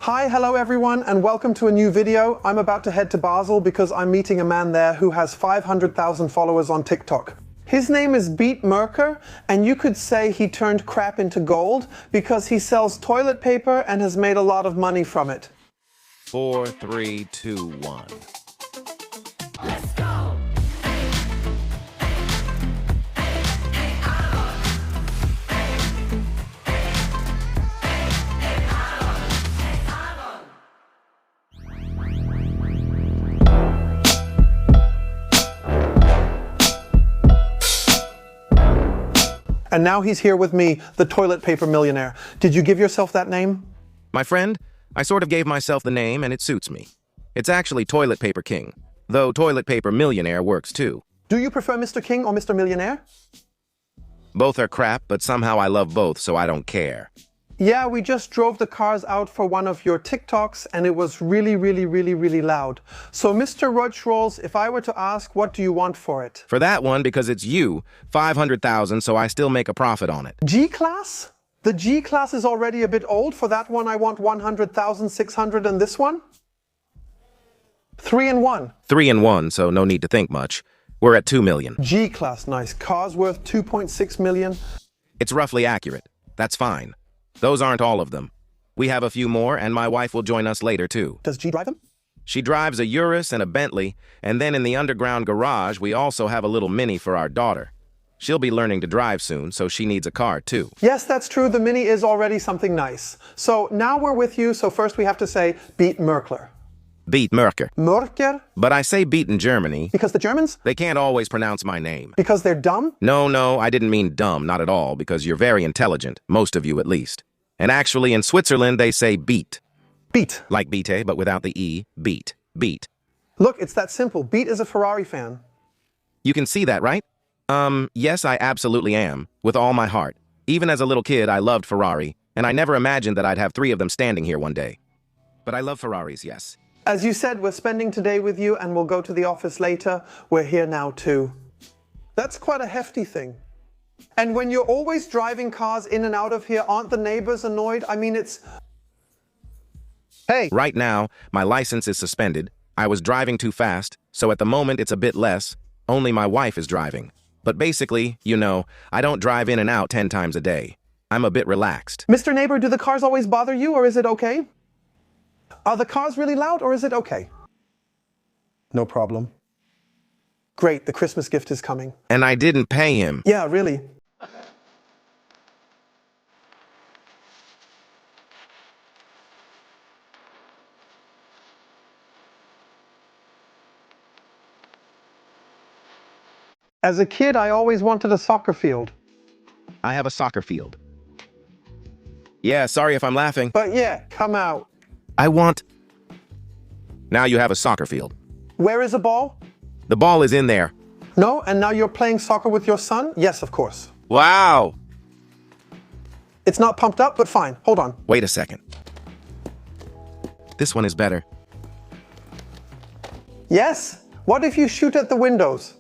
Hi, hello everyone, and welcome to a new video. I'm about to head to Basel because I'm meeting a man there who has 500,000 followers on TikTok. His name is Mörker, and you could say he turned crap into gold because he sells toilet paper and has made a lot of money from it. 4, 3, 2, 1. Let's go! And now he's here with me, the toilet paper millionaire. Did you give yourself that name? My friend, I sort of gave myself the name and it suits me. It's actually Toilet Paper King, though Toilet Paper Millionaire works too. Do you prefer Mr. King or Mr. Millionaire? Both are crap, but somehow I love both, so I don't care. Yeah, we just drove the cars out for one of your TikToks and it was really loud. So Mr. Roach Rolls, if I were to ask, what do you want for it? For that one, because it's you, 500,000, so I still make a profit on it. G-Class? The G-Class is already a bit old. For that one, I want 100,600 and this one? 3 in 1. 3 in 1, so no need to think much. We're at 2 million. G-Class, nice. Car's worth 2.6 million. It's roughly accurate. That's fine. Those aren't all of them. We have a few more, and my wife will join us later, too. Does G drive them? She drives a Urus and a Bentley, and then in the underground garage, we also have a little Mini for our daughter. She'll be learning to drive soon, so she needs a car, too. Yes, that's true. The Mini is already something nice. So now we're with you, so first we have to say, beat Mörker. Beat Mörker. Mörker? But I say beat in Germany. Because the Germans? They can't always pronounce my name. Because they're dumb? No, I didn't mean dumb, not at all, because you're very intelligent, most of you at least. And actually, in Switzerland, they say beat. Beat. Like Bite, but without the E. Beat. Beat. Look, it's that simple. Beat is a Ferrari fan. You can see that, right? Yes, I absolutely am, with all my heart. Even as a little kid, I loved Ferrari, and I never imagined that I'd have 3 of them standing here one day. But I love Ferraris, yes. As you said, we're spending today with you, and we'll go to the office later. We're here now, too. That's quite a hefty thing. And when you're always driving cars in and out of here, aren't the neighbors annoyed? I mean, it's... Hey! Right now, my license is suspended. I was driving too fast, so at the moment it's a bit less. Only my wife is driving. But basically, you know, I don't drive in and out 10 times a day. I'm a bit relaxed. Mr. Neighbor, do the cars always bother you, or is it okay? Are the cars really loud, or is it okay? No problem. Great, the Christmas gift is coming. And I didn't pay him. Yeah, really. As a kid, I always wanted a soccer field. I have a soccer field. Yeah, sorry if I'm laughing. But yeah, come out. I want... Now you have a soccer field. Where is a ball? The ball is in there. No, and now you're playing soccer with your son? Yes, of course. Wow! It's not pumped up, but fine. Hold on. Wait a second. This one is better. Yes? What if you shoot at the windows?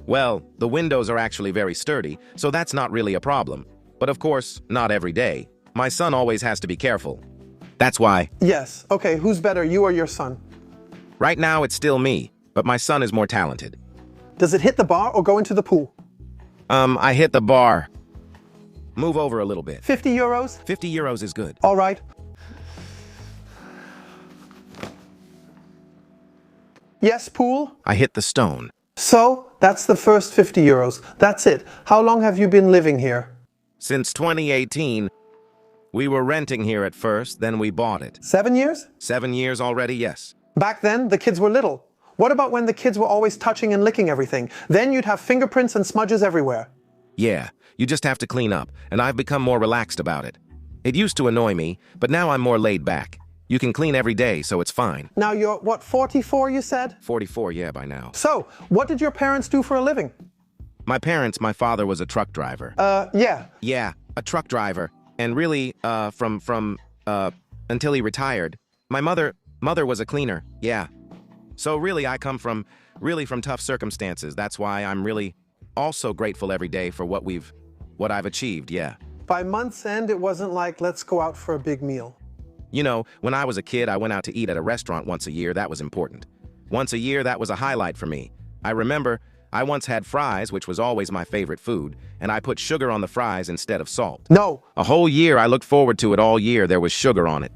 Well, the windows are actually very sturdy, so that's not really a problem. But of course, not every day. My son always has to be careful. That's why. Yes. Okay, who's better, you or your son? Right now, it's still me, but my son is more talented. Does it hit the bar or go into the pool? I hit the bar. Move over a little bit. 50 euros? 50 euros is good. All right. Yes, pool? I hit the stone. So, that's the first 50 euros. That's it. How long have you been living here? Since 2018, we were renting here at first, then we bought it. 7 years? 7 years already, yes. Back then, the kids were little. What about when the kids were always touching and licking everything? Then you'd have fingerprints and smudges everywhere. Yeah, you just have to clean up, and I've become more relaxed about it. It used to annoy me, but now I'm more laid back. You can clean every day, so it's fine. Now you're, what, 44 you said? 44, yeah, by now. So, what did your parents do for a living? My father was a truck driver. Yeah. Yeah, a truck driver. And really, until he retired. My mother was a cleaner, yeah. So really, I come from tough circumstances. That's why I'm really also grateful every day for what I've achieved, yeah. By month's end, it wasn't like, let's go out for a big meal. You know, when I was a kid, I went out to eat at a restaurant once a year. That was important. Once a year, that was a highlight for me. I remember I once had fries, which was always my favorite food, and I put sugar on the fries instead of salt. No. A whole year, I looked forward to it all year. There was sugar on it.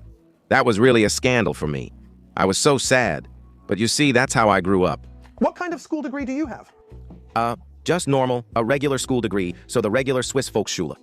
That was really a scandal for me. I was so sad. But you see, that's how I grew up. What kind of school degree do you have? Just normal, a regular school degree, so the regular Swiss Volksschule.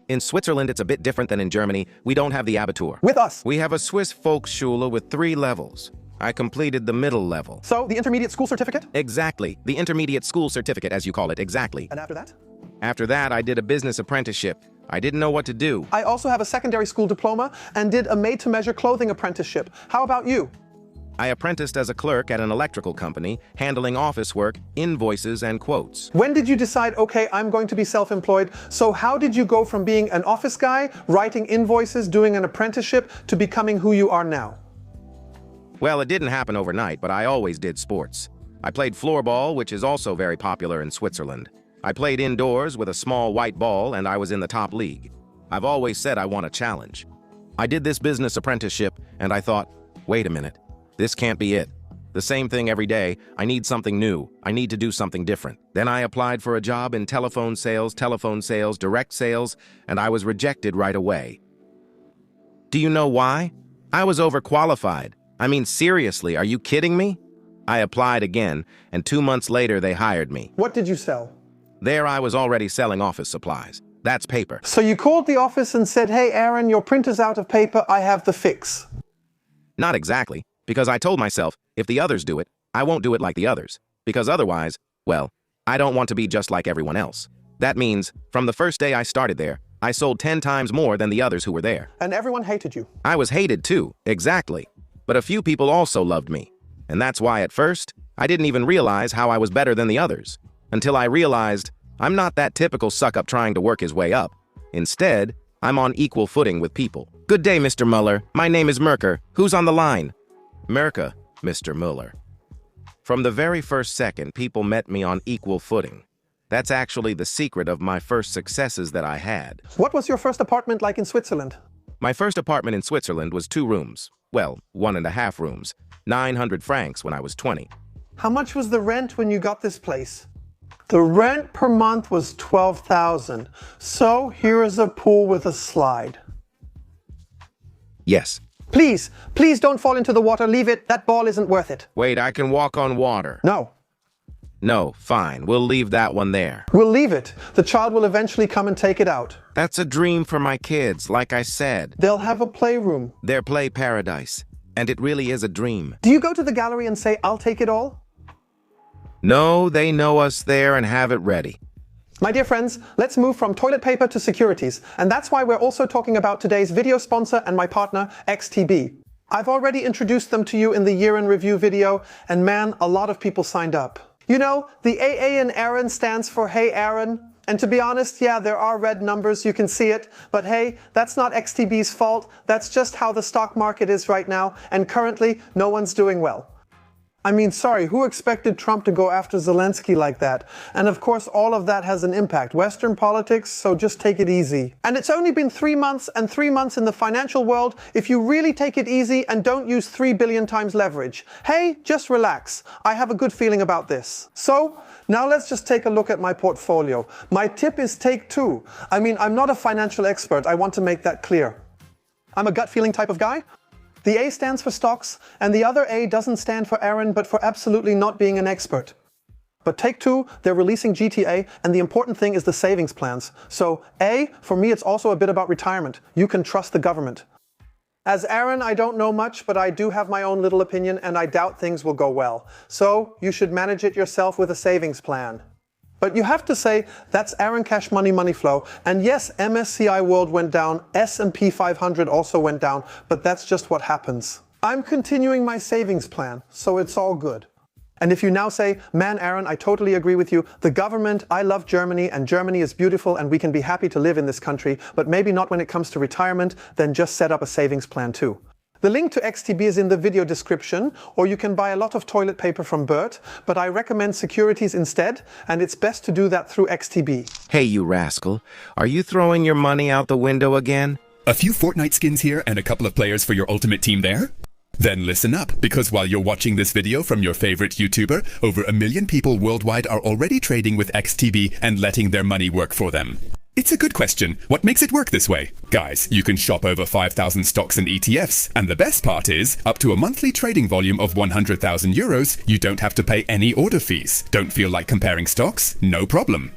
In Switzerland, it's a bit different than in Germany. We don't have the Abitur. With us. We have a Swiss Volksschule with 3 levels. I completed the middle level. So, the intermediate school certificate? Exactly. The intermediate school certificate, as you call it, exactly. And after that? After that, I did a business apprenticeship. I didn't know what to do. I also have a secondary school diploma and did a made-to-measure clothing apprenticeship. How about you? I apprenticed as a clerk at an electrical company, handling office work, invoices, and quotes. When did you decide, okay, I'm going to be self-employed? So how did you go from being an office guy, writing invoices, doing an apprenticeship, to becoming who you are now? Well, it didn't happen overnight, but I always did sports. I played floorball, which is also very popular in Switzerland. I played indoors with a small white ball, and I was in the top league. I've always said I want a challenge. I did this business apprenticeship, and I thought, wait a minute. This can't be it. The same thing every day. I need something new. I need to do something different. Then I applied for a job in telephone sales, direct sales, and I was rejected right away. Do you know why? I was overqualified. I mean, seriously, are you kidding me? I applied again, and 2 months later they hired me. What did you sell? There I was already selling office supplies. That's paper. So you called the office and said, hey, Aaron, your printer's out of paper. I have the fix. Not exactly. Because I told myself, if the others do it, I won't do it like the others. Because otherwise, well, I don't want to be just like everyone else. That means, from the first day I started there, I sold 10 times more than the others who were there. And everyone hated you. I was hated too, exactly. But a few people also loved me. And that's why at first, I didn't even realize how I was better than the others. Until I realized, I'm not that typical suck-up trying to work his way up. Instead, I'm on equal footing with people. Good day, Mr. Muller. My name is Mörker. Who's on the line? Mörker, Mr. Muller. From the very first second, people met me on equal footing. That's actually the secret of my first successes that I had. What was your first apartment like in Switzerland? My first apartment in Switzerland was 2 rooms. Well, 1.5 rooms. 900 francs when I was 20. How much was the rent when you got this place? The rent per month was 12,000. So here is a pool with a slide. Yes. Please, please don't fall into the water. Leave it. That ball isn't worth it. Wait, I can walk on water. No. No, fine. We'll leave that one there. We'll leave it. The child will eventually come and take it out. That's a dream for my kids, like I said. They'll have a playroom. Their play paradise. And it really is a dream. Do you go to the gallery and say, I'll take it all? No, they know us there and have it ready. My dear friends, let's move from toilet paper to securities. And that's why we're also talking about today's video sponsor and my partner, XTB. I've already introduced them to you in the year in review video, and man, a lot of people signed up. You know, the AA in Aaron stands for Hey Aaron. And to be honest, yeah, there are red numbers, you can see it. But hey, that's not XTB's fault. That's just how the stock market is right now. And currently, no one's doing well. I mean, sorry, who expected Trump to go after Zelensky like that? And of course, all of that has an impact. Western politics, so just take it easy. And it's only been 3 months, and 3 months in the financial world if you really take it easy and don't use 3 billion times leverage. Hey, just relax. I have a good feeling about this. So, now let's just take a look at my portfolio. My tip is take 2. I mean, I'm not a financial expert. I want to make that clear. I'm a gut feeling type of guy. The A stands for stocks, and the other A doesn't stand for Aaron, but for absolutely not being an expert. But take 2, they're releasing GTA, and the important thing is the savings plans. So A, for me, it's also a bit about retirement. You can trust the government. As Aaron, I don't know much, but I do have my own little opinion, and I doubt things will go well. So you should manage it yourself with a savings plan. But you have to say, that's Aaron Cash Money Money Flow. And yes, MSCI World went down, S&P 500 also went down, but that's just what happens. I'm continuing my savings plan, so it's all good. And if you now say, man, Aaron, I totally agree with you. The government, I love Germany, and Germany is beautiful, and we can be happy to live in this country, but maybe not when it comes to retirement, then just set up a savings plan too. The link to XTB is in the video description, or you can buy a lot of toilet paper from Bert, but I recommend securities instead, and it's best to do that through XTB. Hey, you rascal. Are you throwing your money out the window again? A few Fortnite skins here and a couple of players for your ultimate team there? Then listen up, because while you're watching this video from your favorite YouTuber, over 1 million people worldwide are already trading with XTB and letting their money work for them. It's a good question. What makes it work this way? Guys, you can shop over 5,000 stocks and ETFs, and the best part is, up to a monthly trading volume of 100,000 euros, you don't have to pay any order fees. Don't feel like comparing stocks? No problem.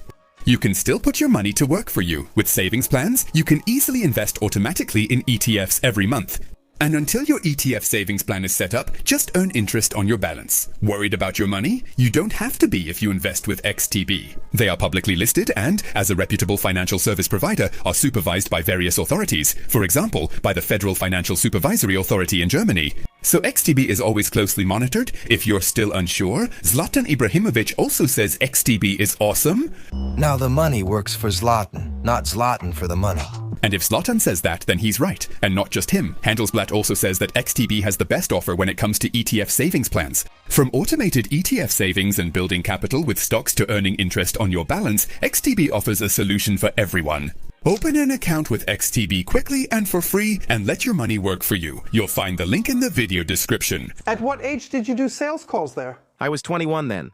You can still put your money to work for you. With savings plans, you can easily invest automatically in ETFs every month. And until your ETF savings plan is set up, just earn interest on your balance. Worried about your money? You don't have to be if you invest with XTB. They are publicly listed and, as a reputable financial service provider, are supervised by various authorities. For example, by the Federal Financial Supervisory Authority in Germany. So XTB is always closely monitored. If you're still unsure, Zlatan Ibrahimovic also says XTB is awesome. Now the money works for Zlatan, not Zlatan for the money. And if Zlatan says that, then he's right. And not just him. Handelsblatt also says that XTB has the best offer when it comes to ETF savings plans. From automated ETF savings and building capital with stocks to earning interest on your balance, XTB offers a solution for everyone. Open an account with XTB quickly and for free and let your money work for you. You'll find the link in the video description. At what age did you do sales calls there? I was 21 then.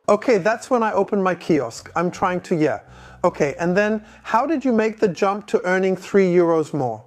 Okay, that's when I opened my kiosk. I'm trying to, yeah. Okay, and then how did you make the jump to earning 3 euros more?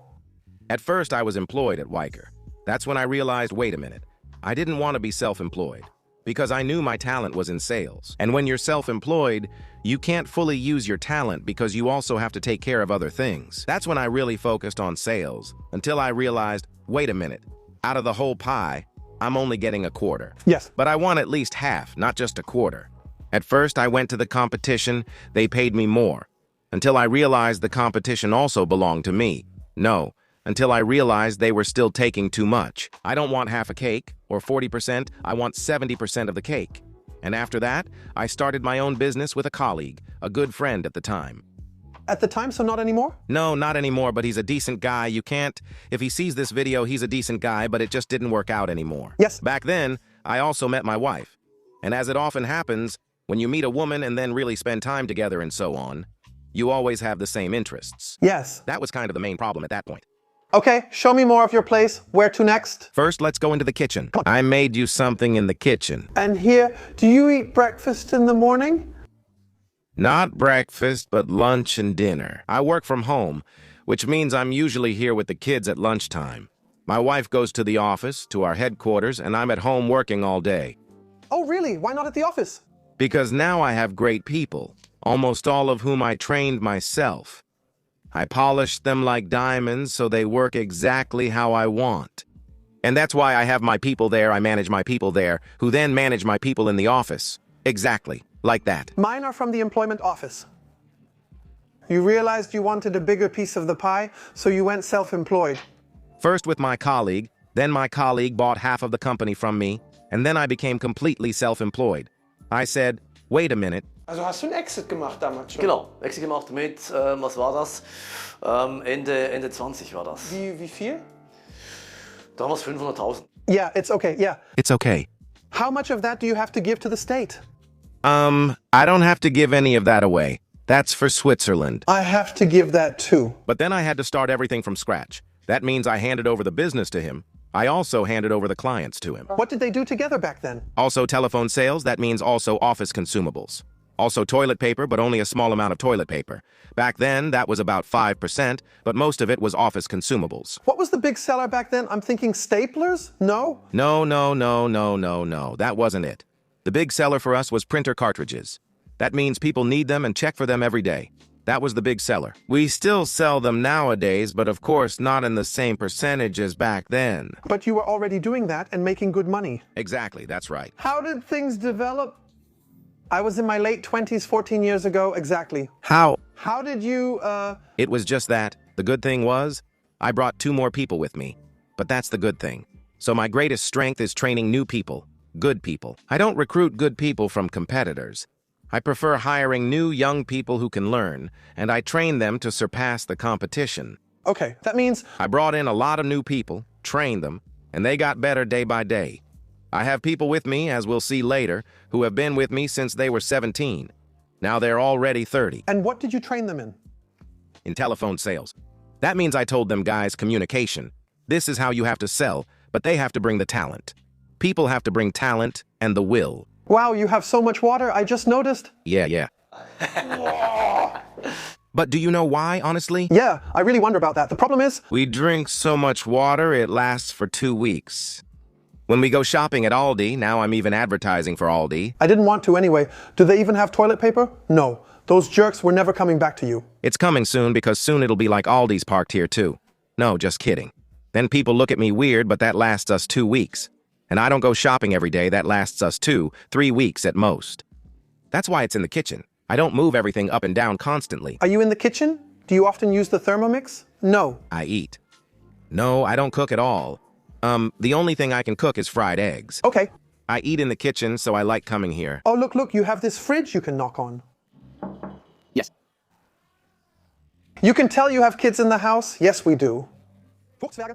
At first, I was employed at Mörker. That's when I realized, wait a minute, I didn't want to be self-employed because I knew my talent was in sales. And when you're self-employed, you can't fully use your talent because you also have to take care of other things. That's when I really focused on sales until I realized, wait a minute, out of the whole pie, I'm only getting a quarter. Yes. But I want at least half, not just a quarter. At first, I went to the competition. They paid me more. Until I realized the competition also belonged to me. No, until I realized they were still taking too much. I don't want half a cake or 40%. I want 70% of the cake. And after that, I started my own business with a colleague, a good friend at the time. At the time, so not anymore? No, not anymore, but he's a decent guy. You can't... If he sees this video, he's a decent guy, but it just didn't work out anymore. Yes. Back then, I also met my wife. And as it often happens, when you meet a woman and then really spend time together and so on, you always have the same interests. Yes. That was kind of the main problem at that point. Okay, show me more of your place. Where to next? First, let's go into the kitchen. I made you something in the kitchen. And here, do you eat breakfast in the morning? Not breakfast, but lunch and dinner. I work from home, which means I'm usually here with the kids at lunchtime. My wife goes to the office, to our headquarters, and I'm at home working all day. Oh, really? Why not at the office? Because now I have great people, almost all of whom I trained myself. I polished them like diamonds so they work exactly how I want. And that's why I have my people there, I manage my people there, who then manage my people in the office. Exactly, like that. Mine are from the employment office. You realized you wanted a bigger piece of the pie, so you went self-employed. First with my colleague, then my colleague bought half of the company from me, and then I became completely self-employed. I said, wait a minute. Also hast du einen Exit gemacht damals schon? Genau, Exit gemacht mit, was war das? Ende 20 war das. Wie viel? Damals 500.000. Yeah, it's okay, yeah. It's okay. How much of that do you have to give to the state? I don't have to give any of that away. That's for Switzerland. I have to give that too. But then I had to start everything from scratch. That means I handed over the business to him. I also handed over the clients to him. What did they do together back then? Also telephone sales, that means also office consumables. Also toilet paper, but only a small amount of toilet paper. Back then, that was about 5%, but most of it was office consumables. What was the big seller back then? I'm thinking staplers? No? No. That wasn't it. The big seller for us was printer cartridges. That means people need them and check for them every day. That was the big seller. We still sell them nowadays, but of course not in the same percentage as back then. But you were already doing that and making good money. Exactly, that's right. How did things develop? I was in my late 20s 14 years ago, exactly. How? How did you, It was just that. The good thing was, I brought 2 more people with me. But that's the good thing. So my greatest strength is training new people, good people. I don't recruit good people from competitors. I prefer hiring new young people who can learn, and I train them to surpass the competition. Okay, that means... I brought in a lot of new people, trained them, and they got better day by day. I have people with me, as we'll see later, who have been with me since they were 17. Now they're already 30. And what did you train them in? In telephone sales. That means I told them, guys, communication. This is how you have to sell, but they have to bring the talent. People have to bring talent and the will. Wow, you have so much water, I just noticed. Yeah. But do you know why, honestly? Yeah, I really wonder about that. The problem is... We drink so much water, it lasts for 2 weeks. When we go shopping at Aldi, now I'm even advertising for Aldi. I didn't want to anyway. Do they even have toilet paper? No. Those jerks were never coming back to you. It's coming soon because soon it'll be like Aldi's parked here too. No, just kidding. Then people look at me weird, but that lasts us 2 weeks. And I don't go shopping every day, that lasts us 2-3 weeks at most. That's why it's in the kitchen. I don't move everything up and down constantly. Are you in the kitchen? Do you often use the Thermomix? No. I eat. No, I don't cook at all. The only thing I can cook is fried eggs. Okay. I eat in the kitchen, so I like coming here. Oh, look, you have this fridge you can knock on. Yes. You can tell you have kids in the house? Yes, we do.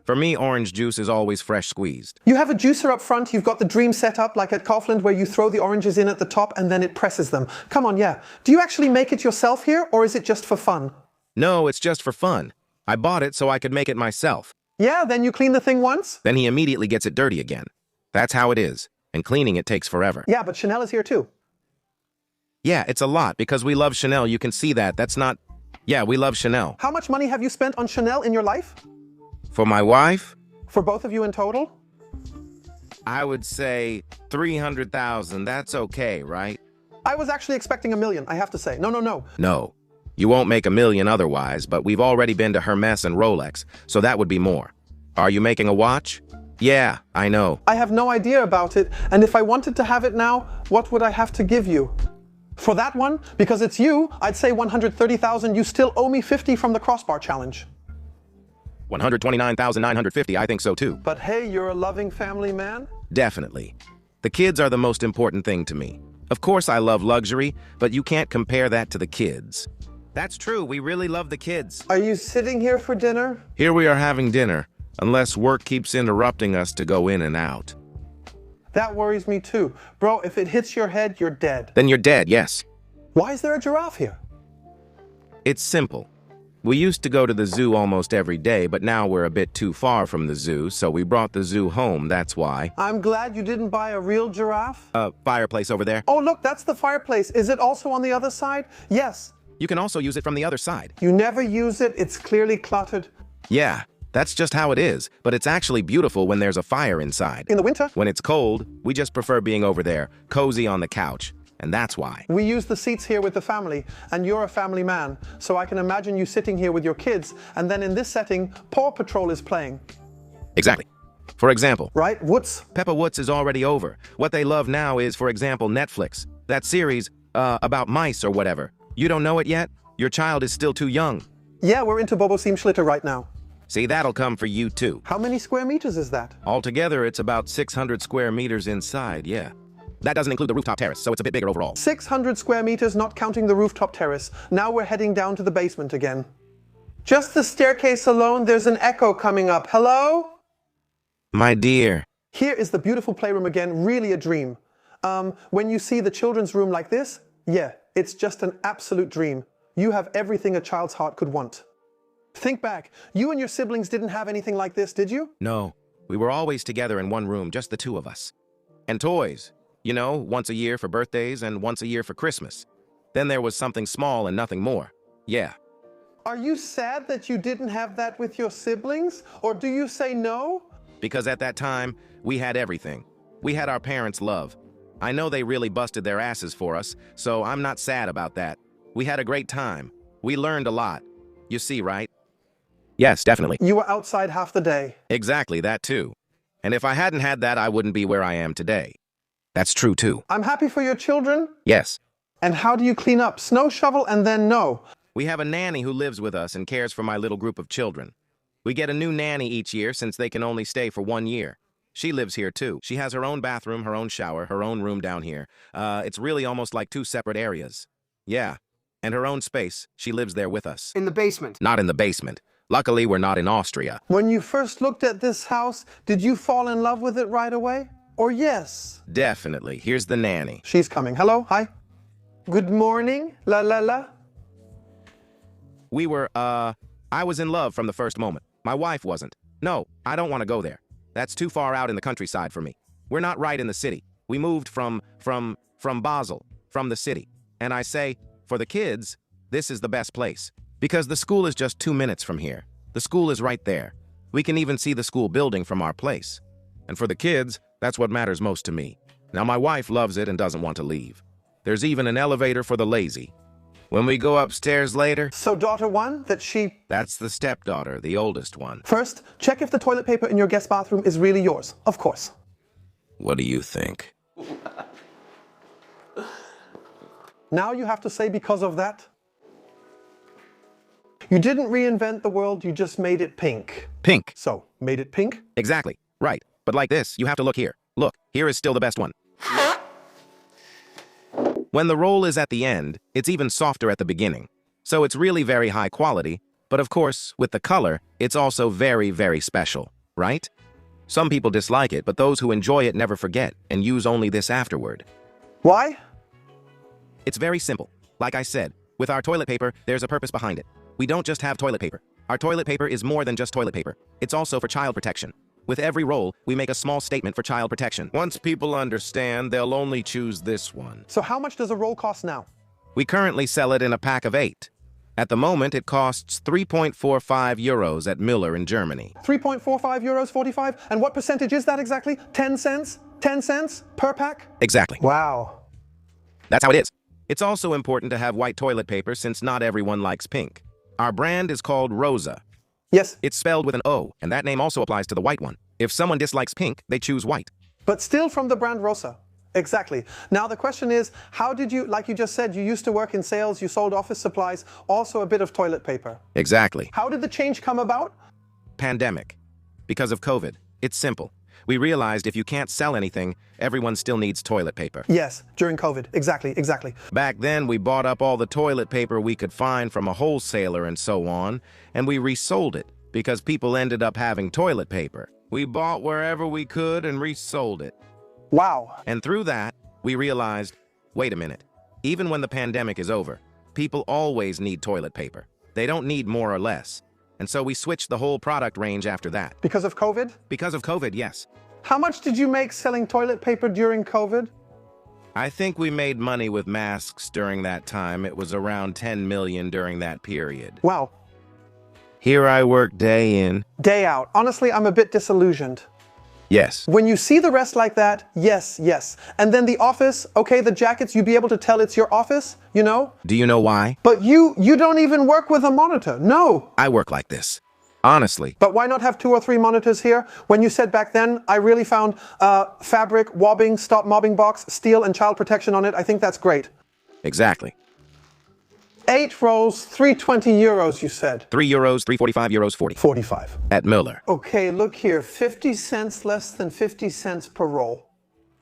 For me, orange juice is always fresh squeezed. You have a juicer up front, you've got the dream set up like at Kaufland where you throw the oranges in at the top and then it presses them. Come on, yeah. Do you actually make it yourself here or is it just for fun? No, it's just for fun. I bought it so I could make it myself. Yeah, then you clean the thing once? Then he immediately gets it dirty again. That's how it is. And cleaning it takes forever. Yeah, but Chanel is here too. Yeah, it's a lot because we love Chanel. You can see that. That's not... Yeah, we love Chanel. How much money have you spent on Chanel in your life? For my wife? For both of you in total? I would say 300,000. That's okay, right? I was actually expecting $1 million, I have to say. No. No. You won't make $1 million otherwise, but we've already been to Hermes and Rolex, so that would be more. Are you making a watch? Yeah, I know. I have no idea about it, and if I wanted to have it now, what would I have to give you? For that one, because it's you, I'd say 130,000. You still owe me 50 from the crossbar challenge. 129,950, I think so too. But hey, you're a loving family man? Definitely. The kids are the most important thing to me. Of course I love luxury, but you can't compare that to the kids. That's true, we really love the kids. Are you sitting here for dinner? Here we are having dinner, unless work keeps interrupting us to go in and out. That worries me too. Bro, if it hits your head, you're dead. Then you're dead, yes. Why is there a giraffe here? It's simple. We used to go to the zoo almost every day, but now we're a bit too far from the zoo, so we brought the zoo home, that's why. I'm glad you didn't buy a real giraffe. Fireplace over there. Oh, look, that's the fireplace. Is it also on the other side? Yes. You can also use it from the other side. You never use it. It's clearly cluttered. Yeah, that's just how it is, but it's actually beautiful when there's a fire inside. In the winter? When it's cold, we just prefer being over there, cozy on the couch, and that's why. We use the seats here with the family, and you're a family man, so I can imagine you sitting here with your kids, and then in this setting, Paw Patrol is playing. Exactly. For example, Right, Woods? Peppa Woods is already over. What they love now is, for example, Netflix. That series, about mice or whatever. You don't know it yet? Your child is still too young. Yeah, we're into Bobo Seam Schlitter right now. See, that'll come for you too. How many square meters is that? Altogether, it's about 600 square meters inside, yeah. That doesn't include the rooftop terrace, so it's a bit bigger overall. 600 square meters, not counting the rooftop terrace. Now we're heading down to the basement again. Just the staircase alone, there's an echo coming up. Hello? My dear. Here is the beautiful playroom again, really a dream. When you see the children's room like this, yeah, it's just an absolute dream. You have everything a child's heart could want. Think back, you and your siblings didn't have anything like this, did you? No, we were always together in one room, just the two of us. And toys, you know, once a year for birthdays and once a year for Christmas. Then there was something small and nothing more. Yeah. Are you sad that you didn't have that with your siblings? Or do you say no? Because at that time, we had everything. We had our parents' love. I know they really busted their asses for us, so I'm not sad about that. We had a great time. We learned a lot. You see, right? Yes, definitely. You were outside half the day. Exactly, that too. And if I hadn't had that, I wouldn't be where I am today. That's true too. I'm happy for your children. Yes. And how do you clean up? Snow shovel and then no. We have a nanny who lives with us and cares for my little group of children. We get a new nanny each year since they can only stay for 1 year. She lives here too. She has her own bathroom, her own shower, her own room down here. It's really almost like 2 separate areas. Yeah. And her own space. She lives there with us. In the basement. Not in the basement. Luckily, we're not in Austria. When you first looked at this house, did you fall in love with it right away? Or yes? Definitely. Here's the nanny. She's coming. Hello? Hi? Good morning? La la la? We were, I was in love from the first moment. My wife wasn't. No, I don't want to go there. That's too far out in the countryside for me. We're not right in the city. We moved from Basel, from the city. And I say, for the kids, this is the best place. Because the school is just 2 minutes from here. The school is right there. We can even see the school building from our place. And for the kids, that's what matters most to me. Now my wife loves it and doesn't want to leave. There's even an elevator for the lazy. When we go upstairs later... So daughter one, That's the stepdaughter, the oldest one. First, check if the toilet paper in your guest bathroom is really yours. Of course. What do you think? Now you have to say because of that. You didn't reinvent the world, you just made it pink. Pink. So, made it pink? Exactly. Right. But like this, you have to look here. Look, here is still the best one. When the roll is at the end, it's even softer at the beginning. So it's really very high quality, but of course, with the color, it's also very, very special, right? Some people dislike it, but those who enjoy it never forget and use only this afterward. Why? It's very simple. Like I said, with our toilet paper, there's a purpose behind it. We don't just have toilet paper. Our toilet paper is more than just toilet paper. It's also for child protection. With every roll, we make a small statement for child protection. Once people understand, they'll only choose this one. So how much does a roll cost now? We currently sell it in a pack of 8. At the moment, it costs 3.45 euros at Müller in Germany. 3.45 euros 45? And what percentage is that exactly? 10 cents? 10 cents per pack? Exactly. Wow. That's how it is. It's also important to have white toilet paper since not everyone likes pink. Our brand is called Rosa. Yes. It's spelled with an O, and that name also applies to the white one. If someone dislikes pink, they choose white. But still from the brand Rosa. Exactly. Now the question is, how did you, like you just said, you used to work in sales, you sold office supplies, also a bit of toilet paper. Exactly. How did the change come about? Pandemic. Because of COVID. It's simple. We realized if you can't sell anything, everyone still needs toilet paper. Yes, during COVID. Exactly. Back then, we bought up all the toilet paper we could find from a wholesaler and so on, and we resold it because people ended up having toilet paper. We bought wherever we could and resold it. Wow. And through that, we realized, wait a minute, even when the pandemic is over, people always need toilet paper. They don't need more or less. And so we switched the whole product range after that. Because of COVID? Because of COVID, yes. How much did you make selling toilet paper during COVID? I think we made money with masks during that time. It was around 10 million during that period. Wow. Here I work day in, Day out. Honestly, I'm a bit disillusioned. yes. When you see the rest like that, yes. And then the office, okay, the jackets, you'd be able to tell it's your office, you know? Do you know why? But you don't even work with a monitor, no. I work like this. Honestly. But why not have 2 or 3 monitors here? When you said back then, I really found fabric, wobbing, stop mobbing box, steel and child protection on it. I think that's great. Exactly. 8 rolls, 320 euros, you said. 3 euros, 3.45 euros 40. 45. At Müller. Okay, look here, 50 cents less than 50 cents per roll.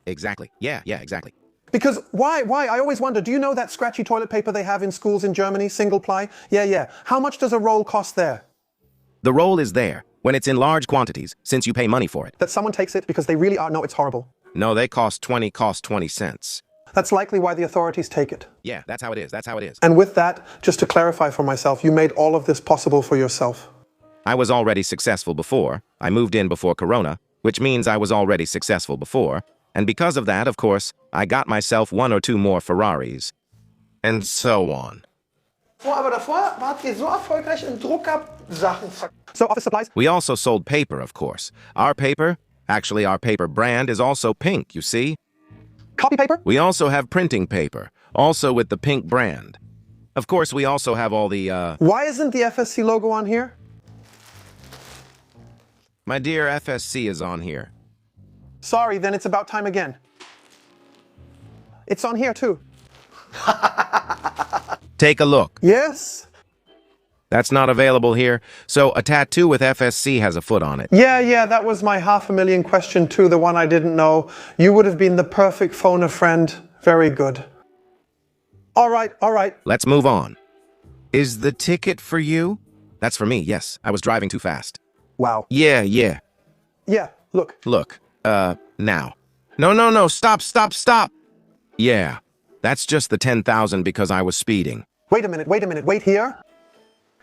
Exactly. Yeah, exactly. Because why? I always wonder, do you know that scratchy toilet paper they have in schools in Germany, single ply? Yeah. How much does a roll cost there? The roll is there when it's in large quantities, since you pay money for it. That someone takes it because they really are, no, it's horrible. No, they cost 20 cents. That's likely why the authorities take it. Yeah, that's how it is. And with that, just to clarify for myself, you made all of this possible for yourself. I was already successful before. I moved in before Corona, which means I was already successful before. And because of that, of course, I got myself 1 or 2 more Ferraris. And so on. Aber davor wart ihr so erfolgreich im Druck gehabt, Sachen. So office supplies. We also sold paper, of course. Our paper brand is also pink, you see? Copy paper? We also have printing paper, also with the pink brand. Of course, we also have all the, Why isn't the FSC logo on here? My dear, FSC is on here. Sorry, then it's about time again. It's on here too. Take a look. Yes? That's not available here. So a tattoo with FSC has a foot on it. Yeah, that was my $500,000 question too, the one I didn't know. You would have been the perfect phone a friend. Very good. All right. Let's move on. Is the ticket for you? That's for me, yes. I was driving too fast. Wow. Yeah. Yeah, look. Look, now. No, stop. Yeah, that's just the 10,000 because I was speeding. Wait a minute, wait here.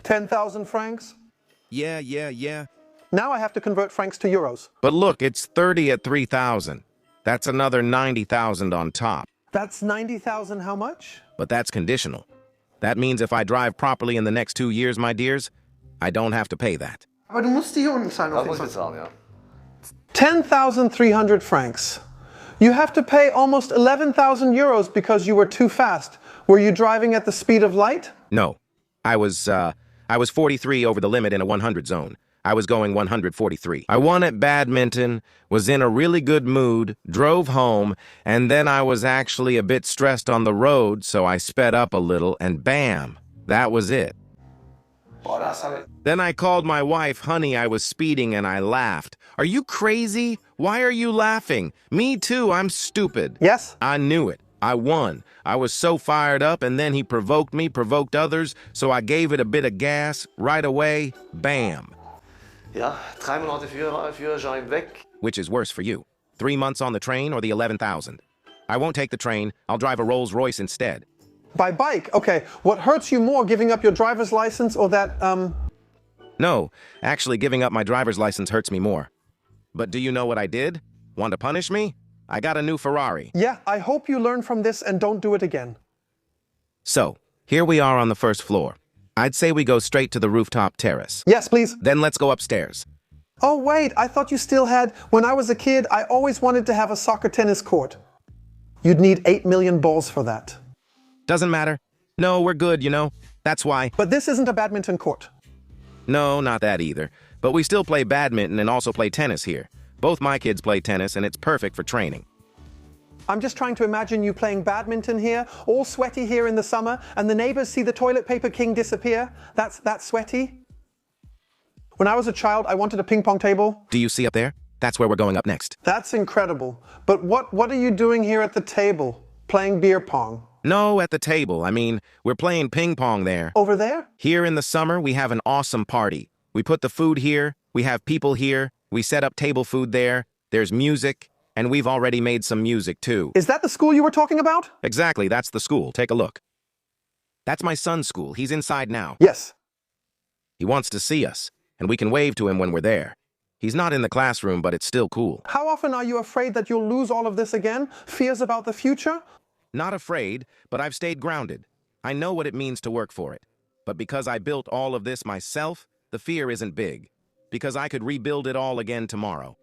10,000 francs? Yeah. Now I have to convert francs to euros. But look, it's 30 at 3,000. That's another 90,000 on top. That's 90,000 how much? But that's conditional. That means if I drive properly in the next 2 years, my dears, I don't have to pay that. Aber du musst die hier unten zahlen. Das muss ich bezahlen, ja. 10,300 francs. You have to pay almost 11,000 euros because you were too fast. Were you driving at the speed of light? No. I was 43 over the limit in a 100 zone. I was going 143. I won at badminton, was in a really good mood, drove home, and then I was actually a bit stressed on the road, so I sped up a little, and bam, that was it. Then I called my wife, honey, I was speeding, and I laughed. Are you crazy? Why are you laughing? Me too, I'm stupid. Yes? I knew it. I won. I was so fired up, and then he provoked me, provoked others, so I gave it a bit of gas. Right away, bam. Ja, 3 Monate Führerschein weg. Which is worse for you? 3 months on the train or the 11,000? I won't take the train. I'll drive a Rolls Royce instead. By bike? Okay, what hurts you more, giving up your driver's license or that, No, actually giving up my driver's license hurts me more. But do you know what I did? Want to punish me? I got a new Ferrari. Yeah, I hope you learn from this and don't do it again. So, here we are on the first floor. I'd say we go straight to the rooftop terrace. Yes, please. Then let's go upstairs. Oh, wait, I thought you still had... When I was a kid, I always wanted to have a soccer tennis court. You'd need 8 million balls for that. Doesn't matter. No, we're good, you know. That's why. But this isn't a badminton court. No, not that either. But we still play badminton and also play tennis here. Both my kids play tennis, and it's perfect for training. I'm just trying to imagine you playing badminton here, all sweaty here in the summer, and the neighbors see the toilet paper king disappear. That's sweaty. When I was a child, I wanted a ping pong table. Do you see up there? That's where we're going up next. That's incredible. But what are you doing here at the table? Playing beer pong? No, at the table. I mean, we're playing ping pong there. Over there? Here in the summer, we have an awesome party. We put the food here, we have people here, we set up table food there, there's music, and we've already made some music too. Is that the school you were talking about? Exactly, that's the school. Take a look. That's my son's school. He's inside now. Yes. He wants to see us, and we can wave to him when we're there. He's not in the classroom, but it's still cool. How often are you afraid that you'll lose all of this again? Fears about the future? Not afraid, but I've stayed grounded. I know what it means to work for it. But because I built all of this myself, the fear isn't big. Because I could rebuild it all again tomorrow.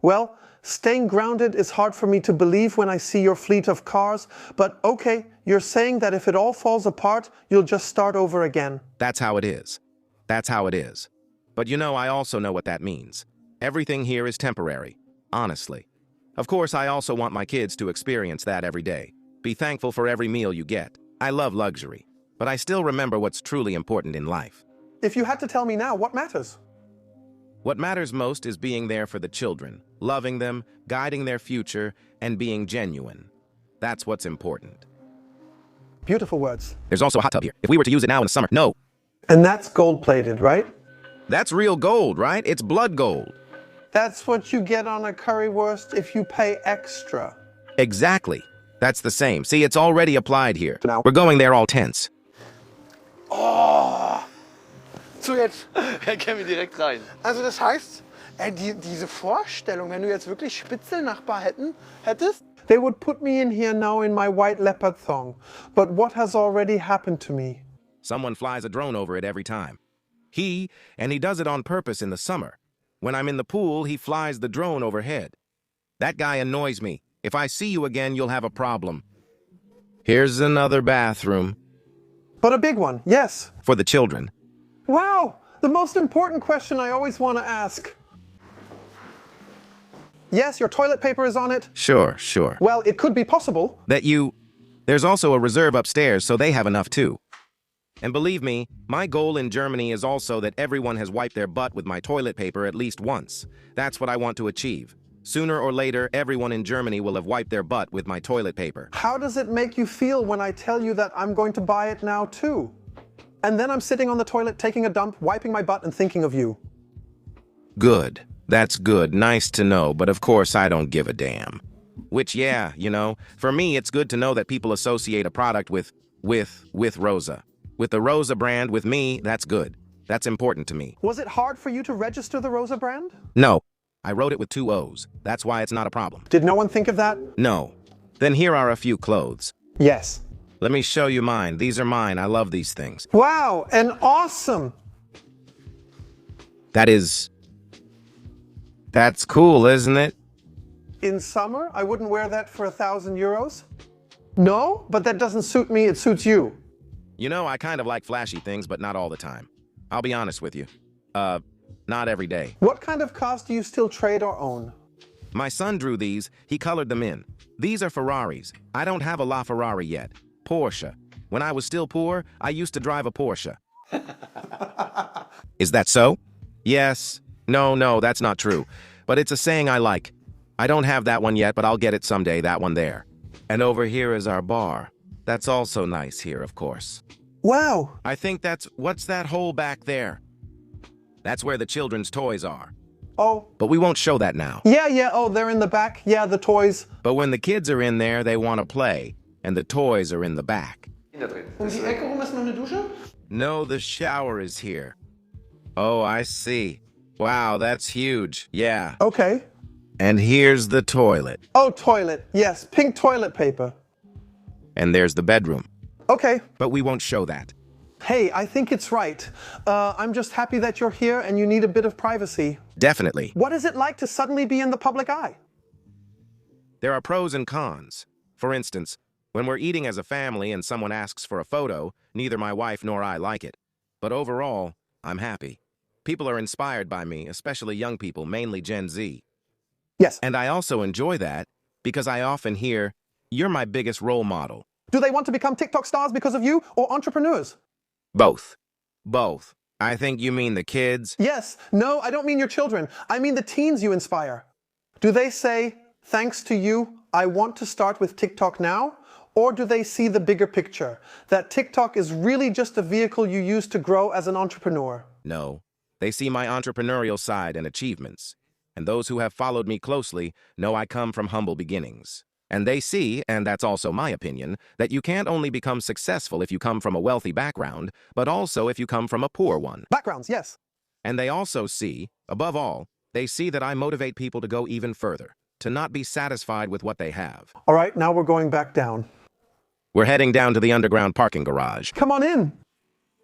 Well, staying grounded is hard for me to believe when I see your fleet of cars, but okay, you're saying that if it all falls apart, you'll just start over again. That's how it is. That's how it is. But you know, I also know what that means. Everything here is temporary, honestly. Of course, I also want my kids to experience that every day. Be thankful for every meal you get. I love luxury, but I still remember what's truly important in life. If you had to tell me now, what matters? What matters most is being there for the children, loving them, guiding their future, and being genuine. That's what's important. Beautiful words. There's also a hot tub here. If we were to use it now in the summer, no. And that's gold-plated, right? That's real gold, right? It's blood gold. That's what you get on a currywurst if you pay extra. Exactly. That's the same. See, it's already applied here. Now. We're going there all tense. Oh! So jetzt. Er käme direkt rein. Also das heißt, diese Vorstellung, wenn du jetzt wirklich Spitzelnachbar hättest, they would put me in here now in my white leopard thong. But what has already happened to me? Someone flies a drone over it every time. He does it on purpose in the summer. When I'm in the pool, he flies the drone overhead. That guy annoys me. If I see you again, you'll have a problem. Here's another bathroom. But a big one, yes. For the children. Wow, the most important question I always want to ask. Yes, your toilet paper is on it. Sure. Well, it could be possible. There's also a reserve upstairs, so they have enough too. And believe me, my goal in Germany is also that everyone has wiped their butt with my toilet paper at least once. That's what I want to achieve. Sooner or later, everyone in Germany will have wiped their butt with my toilet paper. How does it make you feel when I tell you that I'm going to buy it now too? And then I'm sitting on the toilet taking a dump, wiping my butt and thinking of you. Good. That's good. Nice to know, but of course I don't give a damn. Which, yeah, you know, for me it's good to know that people associate a product with Rosa. With the Rosa brand, with me, that's good. That's important to me. Was it hard for you to register the Rosa brand? No, I wrote it with 2 O's. That's why it's not a problem. Did no one think of that? No. Then here are a few clothes. Yes. Let me show you mine. These are mine. I love these things. Wow, and awesome. That's cool, isn't it? In summer, I wouldn't wear that for 1,000 euros. No, but that doesn't suit me, it suits you. You know, I kind of like flashy things, but not all the time. I'll be honest with you. Not every day. What kind of cars do you still trade or own? My son drew these. He colored them in. These are Ferraris. I don't have a LaFerrari yet. Porsche. When I was still poor, I used to drive a Porsche. Is that so? Yes. No, that's not true. But it's a saying I like. I don't have that one yet, but I'll get it someday, that one there. And over here is our bar. That's also nice here, of course. Wow. I think what's that hole back there? That's where the children's toys are. Oh. But we won't show that now. Yeah, oh, they're in the back. Yeah, the toys. But when the kids are in there, they want to play, and the toys are in the back. Um die Ecke rum ist noch eine Dusche? No, the shower is here. Oh, I see. Wow, that's huge. Yeah. Okay. And here's the toilet. Oh, toilet. Yes, pink toilet paper. And there's the bedroom. Okay. But we won't show that. Hey, I think it's right. I'm just happy that you're here and you need a bit of privacy. Definitely. What is it like to suddenly be in the public eye? There are pros and cons. For instance, when we're eating as a family and someone asks for a photo, neither my wife nor I like it. But overall, I'm happy. People are inspired by me, especially young people, mainly Gen Z. Yes. And I also enjoy that because I often hear, "You're my biggest role model." Do they want to become TikTok stars because of you or entrepreneurs? Both. Both. I think you mean the kids. Yes. No, I don't mean your children. I mean the teens you inspire. Do they say, thanks to you, I want to start with TikTok now? Or do they see the bigger picture, that TikTok is really just a vehicle you use to grow as an entrepreneur? No. They see my entrepreneurial side and achievements. And those who have followed me closely know I come from humble beginnings. And they see, and that's also my opinion, that you can't only become successful if you come from a wealthy background, but also if you come from a poor one. Backgrounds, yes. And they also see, above all, they see that I motivate people to go even further, to not be satisfied with what they have. All right, now we're going back down. We're heading down to the underground parking garage. Come on in.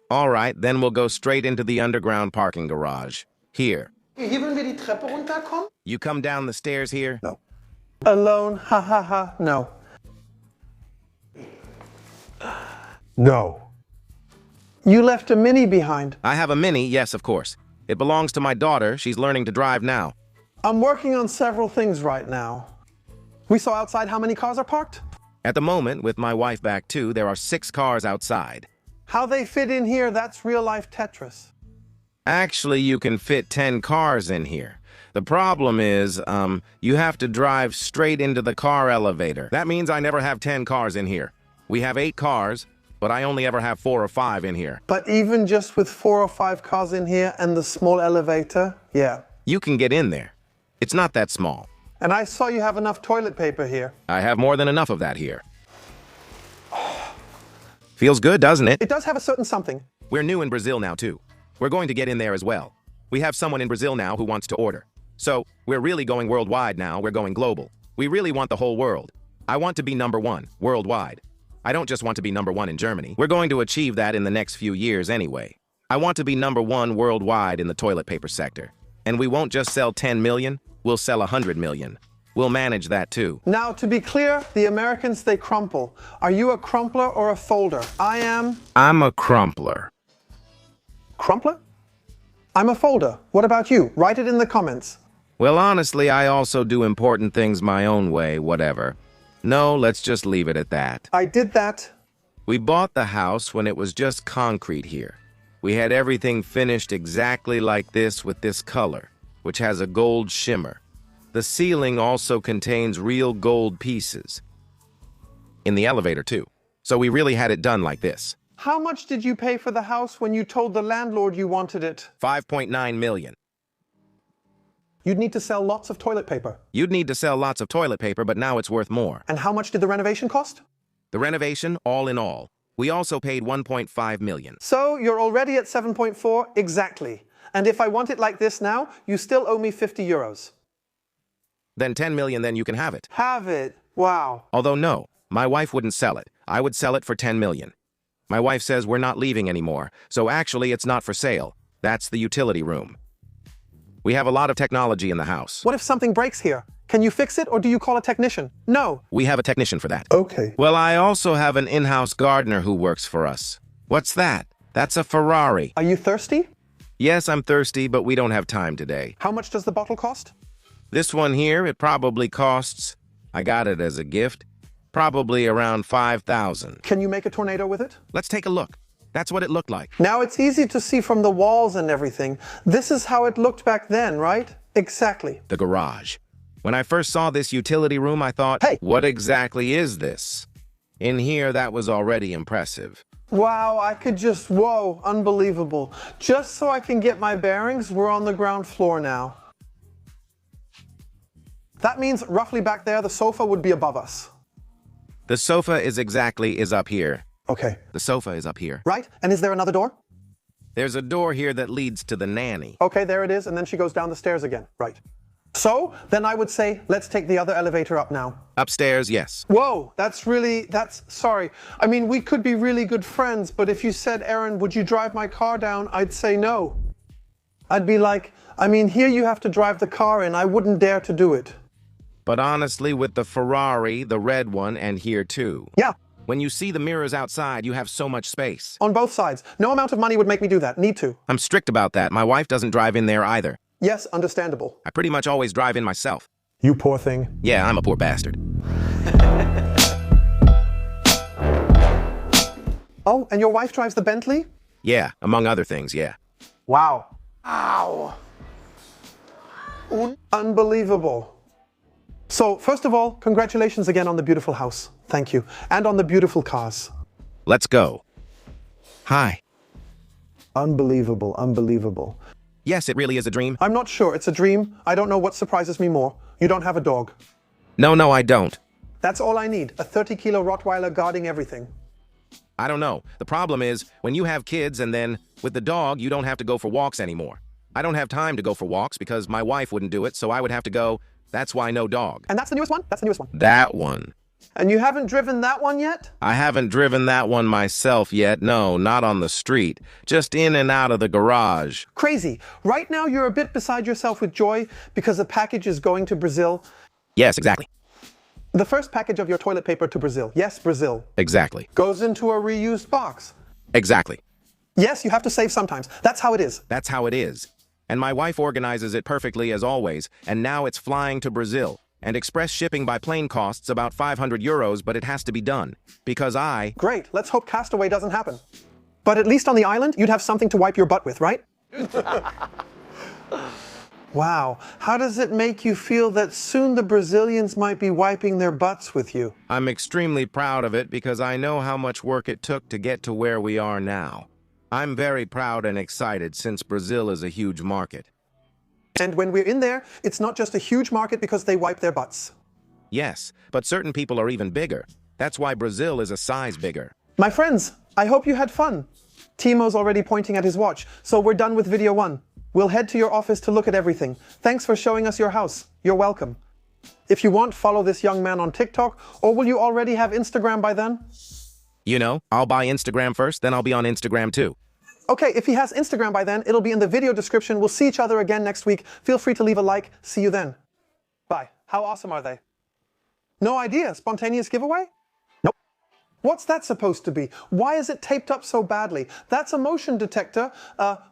All right, then we'll go straight into the underground parking garage. Here. Hier würden wir die Treppe runterkommen? You come down the stairs here? No. Alone, ha ha ha, no. No. You left a Mini behind. I have a Mini, yes, of course. It belongs to my daughter. She's learning to drive now. I'm working on several things right now. We saw outside how many cars are parked? At the moment, with my wife back too, there are 6 cars outside. How they fit in here, that's real-life Tetris. Actually, you can fit 10 cars in here. The problem is, you have to drive straight into the car elevator. That means I never have 10 cars in here. We have 8 cars, but I only ever have 4 or 5 in here. But even just with 4 or 5 cars in here and the small elevator, yeah. You can get in there. It's not that small. And I saw you have enough toilet paper here. I have more than enough of that here. Feels good, doesn't it? It does have a certain something. We're new in Brazil now, too. We're going to get in there as well. We have someone in Brazil now who wants to order. So, we're really going worldwide now. We're going global. We really want the whole world. I want to be #1, worldwide. I don't just want to be #1 in Germany. We're going to achieve that in the next few years anyway. I want to be #1 worldwide in the toilet paper sector. And we won't just sell 10 million, we'll sell 100 million. We'll manage that too. Now, to be clear, the Americans, they crumple. Are you a crumpler or a folder? I'm a crumpler. Crumpler? I'm a folder. What about you? Write it in the comments. Well, honestly, I also do important things my own way, whatever. No, let's just leave it at that. I did that. We bought the house when it was just concrete here. We had everything finished exactly like this with this color, which has a gold shimmer. The ceiling also contains real gold pieces. In the elevator, too. So we really had it done like this. How much did you pay for the house when you told the landlord you wanted it? 5.9 million. You'd need to sell lots of toilet paper. You'd need to sell lots of toilet paper, but now it's worth more. And how much did the renovation cost? The renovation, all in all, We also paid 1.5 million. So you're already at 7.4 exactly. And if I want it like this now, you still owe me 50 euros. Then 10 million, then you can have it. Have it. Wow. Although no, my wife wouldn't sell it. I would sell it for 10 million. My wife says we're not leaving anymore, so actually it's not for sale. That's the utility room. We have a lot of technology in the house. What if something breaks here? Can you fix it or do you call a technician? No. We have a technician for that. Okay. Well, I also have an in-house gardener who works for us. What's that? That's a Ferrari. Are you thirsty? Yes, I'm thirsty, but we don't have time today. How much does the bottle cost? This one here, it probably costs, I got it as a gift, probably around 5,000. Can you make a tornado with it? Let's take a look. That's what it looked like. Now it's easy to see from the walls and everything. This is how it looked back then, right? Exactly. The garage. When I first saw this utility room, I thought, Hey! What exactly is this? In here, that was already impressive. Wow, I could just, whoa, unbelievable. Just so I can get my bearings, we're on the ground floor now. That means roughly back there, the sofa would be above us. The sofa is up here. Okay. The sofa is up here. Right? And is there another door? There's a door here that leads to the nanny. Okay, there it is, and then she goes down the stairs again. Right. So, then I would say, let's take the other elevator up now. Upstairs, yes. Whoa, sorry. I mean, we could be really good friends, but if you said, Aaron, would you drive my car down? I'd say no. I'd be like, I mean, here you have to drive the car in. I wouldn't dare to do it. But honestly, with the Ferrari, the red one, and here too. Yeah, When you see the mirrors outside, you have so much space. on both sides. No amount of money would make me do that. Need to. I'm strict about that. My wife doesn't drive in there either. Yes, understandable. I pretty much always drive in myself. You poor thing. Yeah, I'm a poor bastard. Oh, and your wife drives the Bentley? Yeah, among other things, yeah. Wow. Ow. Unbelievable. So, first of all, congratulations again on the beautiful house. Thank you. And on the beautiful cars. Let's go. Hi. Unbelievable, unbelievable. Yes, it really is a dream. I'm not sure. It's a dream. I don't know what surprises me more. You don't have a dog. No, I don't. That's all I need. A 30-kilo Rottweiler guarding everything. I don't know. The problem is, when you have kids and then, with the dog, you don't have to go for walks anymore. I don't have time to go for walks because my wife wouldn't do it, so I would have to go. That's why no dog. And that's the newest one? That's the newest one. That one. And you haven't driven that one yet? I haven't driven that one myself yet. No, not on the street. Just in and out of the garage. Crazy. Right now you're a bit beside yourself with joy because the package is going to Brazil. Yes, exactly. The first package of your toilet paper to Brazil. Yes, Brazil. Exactly. Goes into a reused box. Exactly. Yes, you have to save sometimes. That's how it is. That's how it is. And my wife organizes it perfectly as always, and now it's flying to Brazil. And express shipping by plane costs about 500 euros, but it has to be done. Because Great. Let's hope Castaway doesn't happen. But at least on the island, you'd have something to wipe your butt with, right? Wow. How does it make you feel that soon the Brazilians might be wiping their butts with you? I'm extremely proud of it because I know how much work it took to get to where we are now. I'm very proud and excited since Brazil is a huge market. And when we're in there, it's not just a huge market because they wipe their butts. Yes, but certain people are even bigger. That's why Brazil is a size bigger. My friends, I hope you had fun. Timo's already pointing at his watch, so we're done with video 1. We'll head to your office to look at everything. Thanks for showing us your house. You're welcome. If you want, follow this young man on TikTok, or will you already have Instagram by then? You know, I'll buy Instagram first, then I'll be on Instagram too. Okay, if he has Instagram by then, it'll be in the video description. We'll see each other again next week. Feel free to leave a like. See you then. Bye. How awesome are they? No idea. Spontaneous giveaway? Nope. What's that supposed to be? Why is it taped up so badly? That's a motion detector.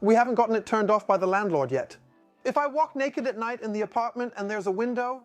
We haven't gotten it turned off by the landlord yet. If I walk naked at night in the apartment and there's a window,